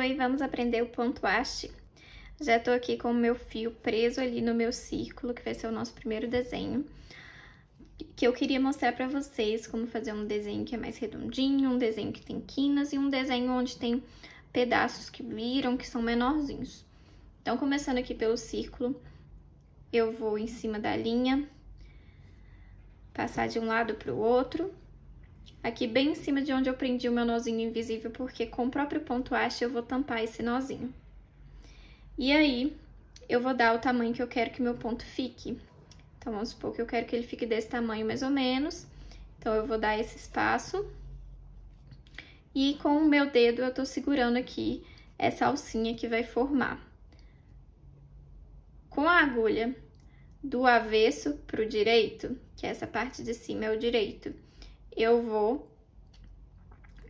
Oi, vamos aprender o ponto haste. Já tô aqui com o meu fio preso ali no meu círculo, que vai ser o nosso primeiro desenho. Que eu queria mostrar pra vocês como fazer um desenho que é mais redondinho, um desenho que tem quinas e um desenho onde tem pedaços que viram, que são menorzinhos. Então, começando aqui pelo círculo, eu vou em cima da linha, passar de um lado pro outro. Aqui bem em cima de onde eu prendi o meu nozinho invisível, porque com o próprio ponto haste eu vou tampar esse nozinho. E aí, eu vou dar o tamanho que eu quero que meu ponto fique. Então, vamos supor que eu quero que ele fique desse tamanho mais ou menos. Então, eu vou dar esse espaço. E com o meu dedo eu tô segurando aqui essa alcinha que vai formar. Com a agulha do avesso pro direito, que essa parte de cima é o direito, eu vou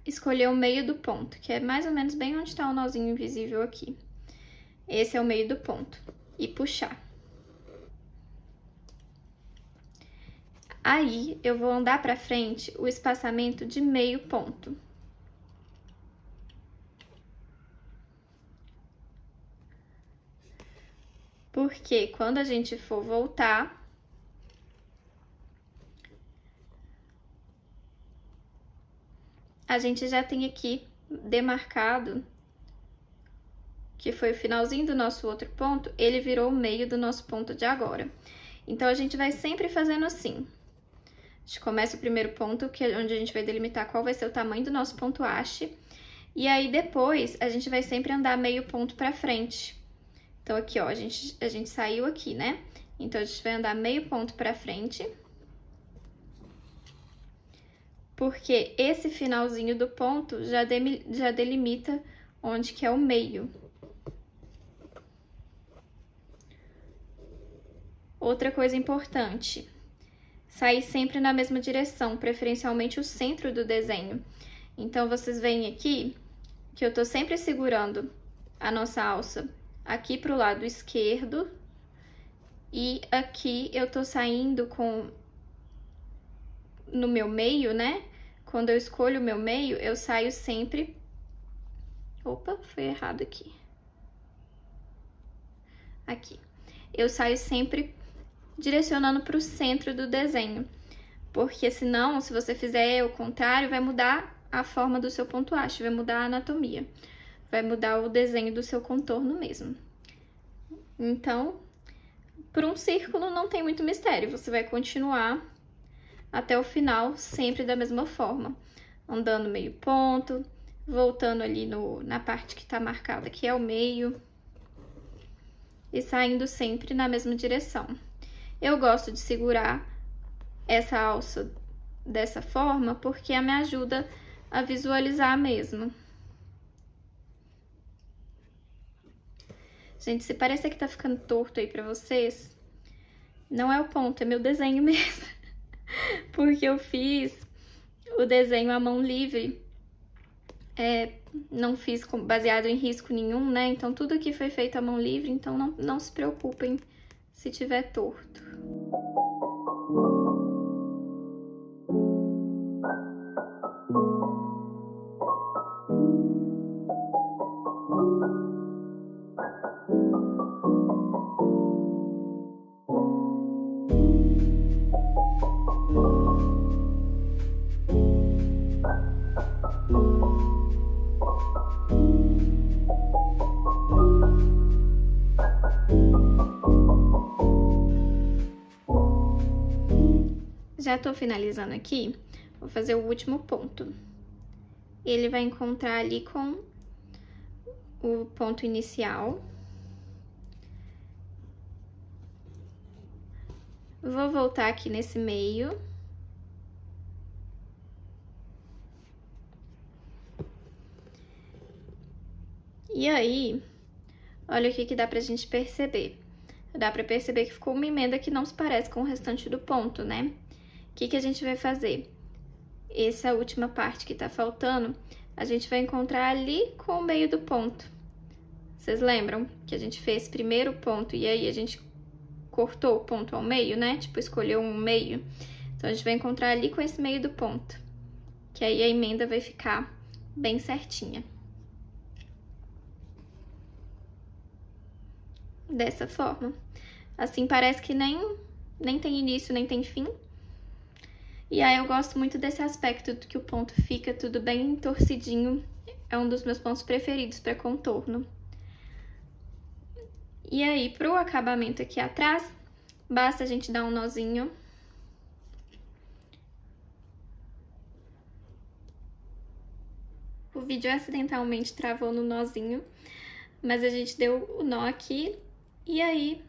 escolher o meio do ponto, que é mais ou menos bem onde tá o nozinho invisível aqui. Esse é o meio do ponto. E puxar. Aí, eu vou andar pra frente o espaçamento de meio ponto. Porque quando a gente for voltar, a gente já tem aqui demarcado, que foi o finalzinho do nosso outro ponto, ele virou o meio do nosso ponto de agora. Então, a gente vai sempre fazendo assim. A gente começa o primeiro ponto, que é onde a gente vai delimitar qual vai ser o tamanho do nosso ponto haste. E aí, depois, a gente vai sempre andar meio ponto pra frente. Então, aqui, ó, a gente saiu aqui, né? Então, a gente vai andar meio ponto pra frente. Porque esse finalzinho do ponto já delimita onde que é o meio. Outra coisa importante, sair sempre na mesma direção, preferencialmente o centro do desenho. Então, vocês veem aqui que eu tô sempre segurando a nossa alça aqui pro lado esquerdo e aqui eu tô saindo no meu meio, né? Quando eu escolho o meu meio, eu saio sempre... Opa, foi errado aqui. Aqui. Eu saio sempre direcionando para o centro do desenho, porque senão, se você fizer o contrário, vai mudar a forma do seu ponto haste, vai mudar a anatomia, vai mudar o desenho do seu contorno mesmo. Então, para um círculo não tem muito mistério, você vai continuar até o final sempre da mesma forma, andando meio ponto, voltando ali na parte que está marcada, que é o meio, e saindo sempre na mesma direção. Eu gosto de segurar essa alça dessa forma porque me ajuda a visualizar mesmo. Gente, se parecer que tá ficando torto aí pra vocês, não é o ponto, é meu desenho mesmo. Porque eu fiz o desenho à mão livre, não fiz baseado em risco nenhum, né? Então, tudo aqui foi feito à mão livre, então não se preocupem se tiver torto. Já tô finalizando aqui, vou fazer o último ponto. Ele vai encontrar ali com o ponto inicial. Vou voltar aqui nesse meio. E aí, olha o que dá pra gente perceber. Dá pra perceber que ficou uma emenda que não se parece com o restante do ponto, né? O que a gente vai fazer? Essa última parte que tá faltando, a gente vai encontrar ali com o meio do ponto. Vocês lembram que a gente fez primeiro o ponto e aí a gente cortou o ponto ao meio, né? Tipo, escolheu um meio. Então, a gente vai encontrar ali com esse meio do ponto. Que aí a emenda vai ficar bem certinha. dessa forma. Assim parece que nem tem início, nem tem fim. E aí eu gosto muito desse aspecto que o ponto fica tudo bem torcidinho. É um dos meus pontos preferidos para contorno. E aí, pro acabamento aqui atrás, basta a gente dar um nozinho. O vídeo acidentalmente travou no nozinho, mas a gente deu o nó aqui. E aí,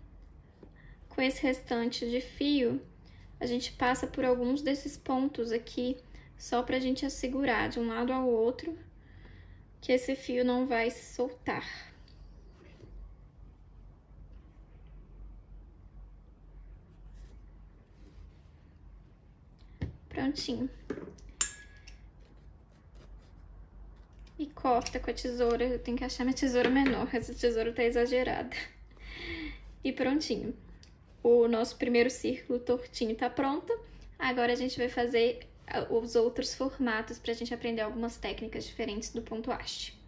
com esse restante de fio, a gente passa por alguns desses pontos aqui, só pra gente assegurar de um lado ao outro que esse fio não vai se soltar. Prontinho. E corta com a tesoura. Eu tenho que achar minha tesoura menor, essa tesoura tá exagerada. E prontinho. O nosso primeiro círculo tortinho tá pronto. Agora a gente vai fazer os outros formatos pra gente aprender algumas técnicas diferentes do ponto haste.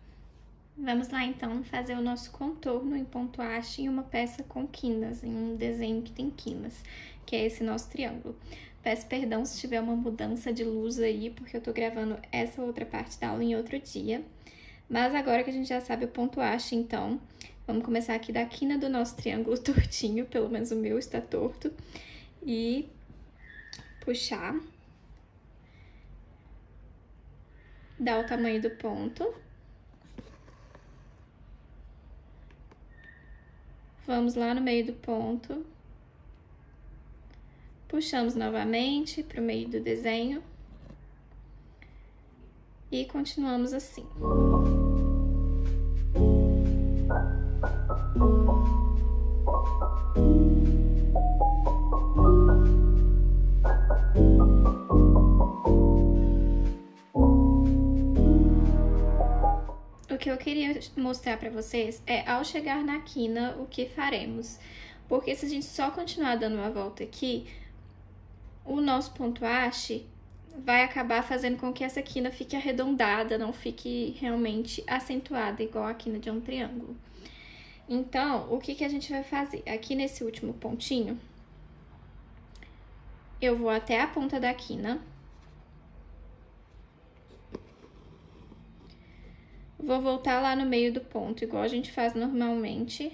Vamos lá então fazer o nosso contorno em ponto haste em uma peça com quinas, em um desenho que tem quinas, que é esse nosso triângulo. Peço perdão se tiver uma mudança de luz aí, porque eu tô gravando essa outra parte da aula em outro dia. Mas agora que a gente já sabe o ponto haste, então, vamos começar aqui da quina do nosso triângulo tortinho, pelo menos o meu está torto, e puxar. Dar o tamanho do ponto. Vamos lá no meio do ponto. Puxamos novamente para o meio do desenho. E continuamos assim. O que eu queria mostrar para vocês é, ao chegar na quina, o que faremos. Porque se a gente só continuar dando uma volta aqui, o nosso ponto haste vai acabar fazendo com que essa quina fique arredondada, não fique realmente acentuada, igual a quina de um triângulo. Então, o que a gente vai fazer? Aqui nesse último pontinho, eu vou até a ponta da quina. Vou voltar lá no meio do ponto, igual a gente faz normalmente.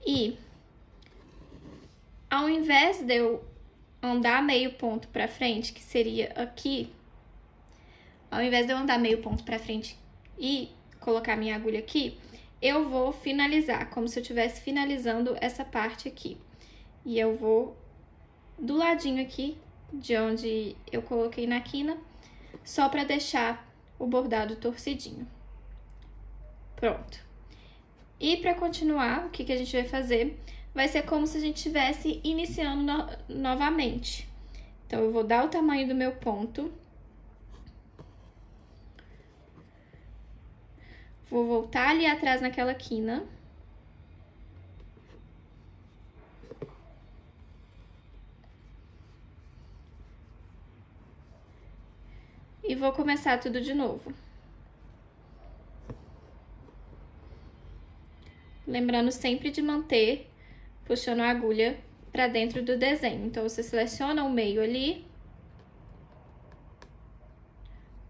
E, ao invés de eu andar meio ponto pra frente, que seria aqui, ao invés de eu andar meio ponto pra frente e colocar minha agulha aqui, eu vou finalizar, como se eu estivesse finalizando essa parte aqui. E eu vou do ladinho aqui, de onde eu coloquei na quina, só pra deixar o bordado torcidinho. Pronto. E para continuar, o que a gente vai fazer? Vai ser como se a gente estivesse iniciando novamente. Então, eu vou dar o tamanho do meu ponto. Vou voltar ali atrás naquela quina. E vou começar tudo de novo. Lembrando sempre de manter, puxando a agulha para dentro do desenho. Então, você seleciona o meio ali.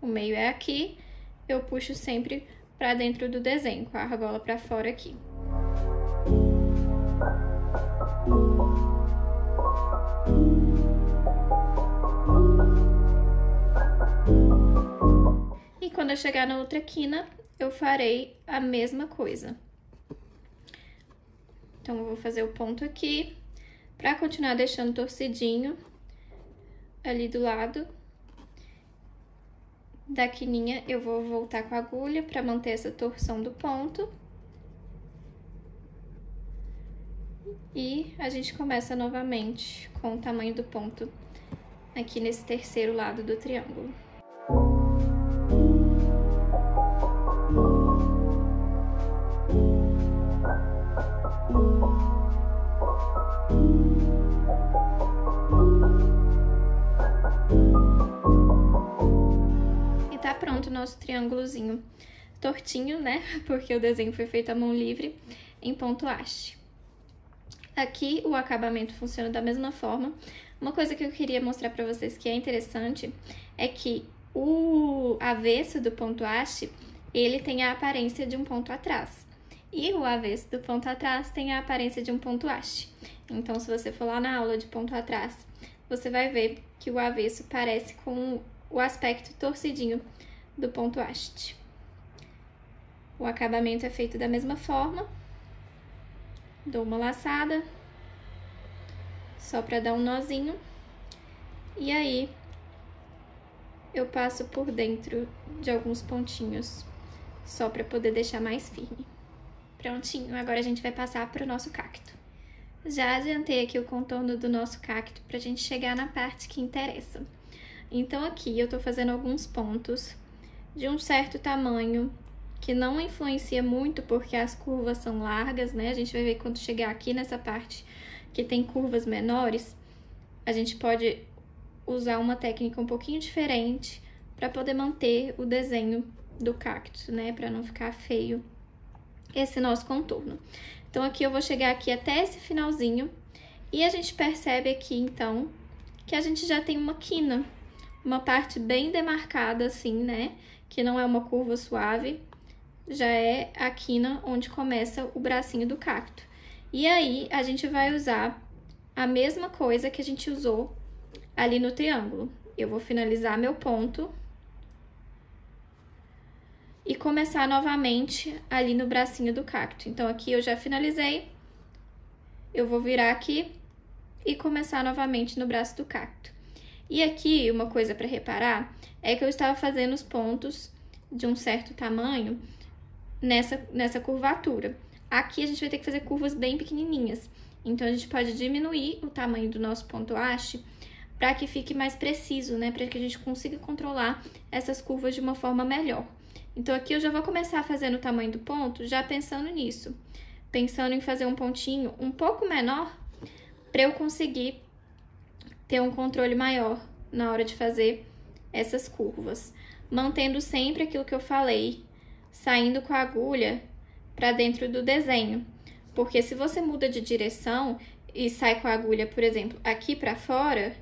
O meio é aqui. Eu puxo sempre para dentro do desenho, com a argola para fora aqui. E quando eu chegar na outra quina, eu farei a mesma coisa. Então, eu vou fazer o ponto aqui, pra continuar deixando torcidinho ali do lado da quininha, eu vou voltar com a agulha pra manter essa torção do ponto. E a gente começa novamente com o tamanho do ponto aqui nesse terceiro lado do triângulo. pronto o nosso triângulozinho tortinho, né? Porque o desenho foi feito à mão livre, em ponto haste. Aqui o acabamento funciona da mesma forma. Uma coisa que eu queria mostrar pra vocês que é interessante é que o avesso do ponto haste, ele tem a aparência de um ponto atrás. E o avesso do ponto atrás tem a aparência de um ponto haste. Então, se você for lá na aula de ponto atrás, você vai ver que o avesso parece com o aspecto torcidinho do ponto haste. O acabamento é feito da mesma forma. Dou uma laçada, só para dar um nozinho. E aí, eu passo por dentro de alguns pontinhos, só para poder deixar mais firme. Prontinho, agora a gente vai passar para o nosso cacto. Já adiantei aqui o contorno do nosso cacto pra gente chegar na parte que interessa. Então aqui eu tô fazendo alguns pontos de um certo tamanho, que não influencia muito porque as curvas são largas, né? A gente vai ver quando chegar aqui nessa parte que tem curvas menores, a gente pode usar uma técnica um pouquinho diferente para poder manter o desenho do cacto, né? Para não ficar feio esse nosso contorno. Então, aqui eu vou chegar aqui até esse finalzinho e a gente percebe aqui, então, que a gente já tem uma quina, uma parte bem demarcada, assim, né? Que não é uma curva suave, já é a quina onde começa o bracinho do cacto. E aí, a gente vai usar a mesma coisa que a gente usou ali no triângulo. Eu vou finalizar meu ponto e começar novamente ali no bracinho do cacto. Então, aqui eu já finalizei, eu vou virar aqui e começar novamente no braço do cacto. E aqui, uma coisa para reparar, é que eu estava fazendo os pontos de um certo tamanho nessa curvatura. Aqui a gente vai ter que fazer curvas bem pequenininhas, então a gente pode diminuir o tamanho do nosso ponto haste para que fique mais preciso, né? Para que a gente consiga controlar essas curvas de uma forma melhor. Então, aqui eu já vou começar fazendo o tamanho do ponto, já pensando nisso. Pensando em fazer um pontinho um pouco menor, para eu conseguir ter um controle maior na hora de fazer essas curvas. Mantendo sempre aquilo que eu falei, saindo com a agulha para dentro do desenho. Porque se você muda de direção e sai com a agulha, por exemplo, aqui para fora,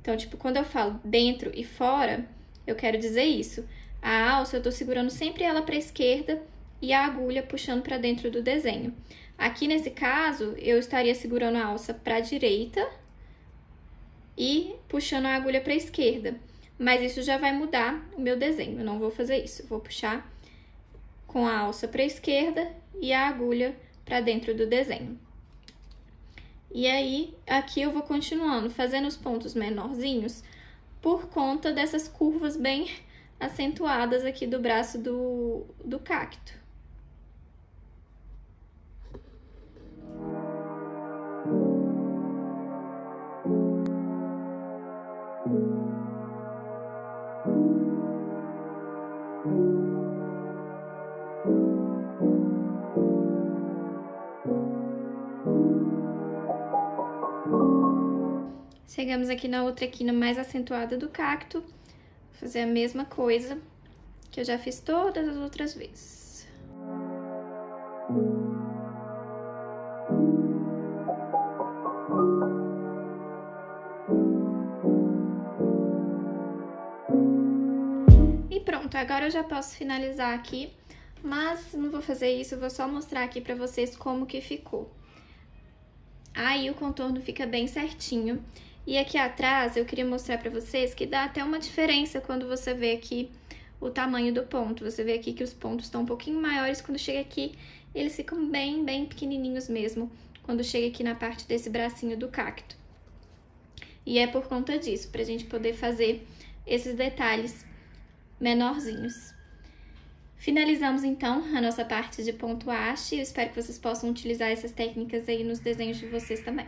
então, tipo, quando eu falo dentro e fora, eu quero dizer isso. A alça, eu tô segurando sempre ela para a esquerda e a agulha puxando para dentro do desenho. Aqui, nesse caso, eu estaria segurando a alça para a direita e puxando a agulha para a esquerda. Mas isso já vai mudar o meu desenho, eu não vou fazer isso. Eu vou puxar com a alça para a esquerda e a agulha para dentro do desenho. E aí, aqui eu vou continuando, fazendo os pontos menorzinhos por conta dessas curvas bem acentuadas aqui do braço do cacto. Chegamos aqui na outra quina mais acentuada do cacto. Vou fazer a mesma coisa que eu já fiz todas as outras vezes. E pronto, agora eu já posso finalizar aqui, mas não vou fazer isso, eu vou só mostrar aqui pra vocês como que ficou. Aí o contorno fica bem certinho. E aqui atrás eu queria mostrar pra vocês que dá até uma diferença quando você vê aqui o tamanho do ponto. Você vê aqui que os pontos estão um pouquinho maiores, quando chega aqui eles ficam bem pequenininhos mesmo, quando chega aqui na parte desse bracinho do cacto. E é por conta disso, pra gente poder fazer esses detalhes menorzinhos. Finalizamos então a nossa parte de ponto haste. Eu espero que vocês possam utilizar essas técnicas aí nos desenhos de vocês também.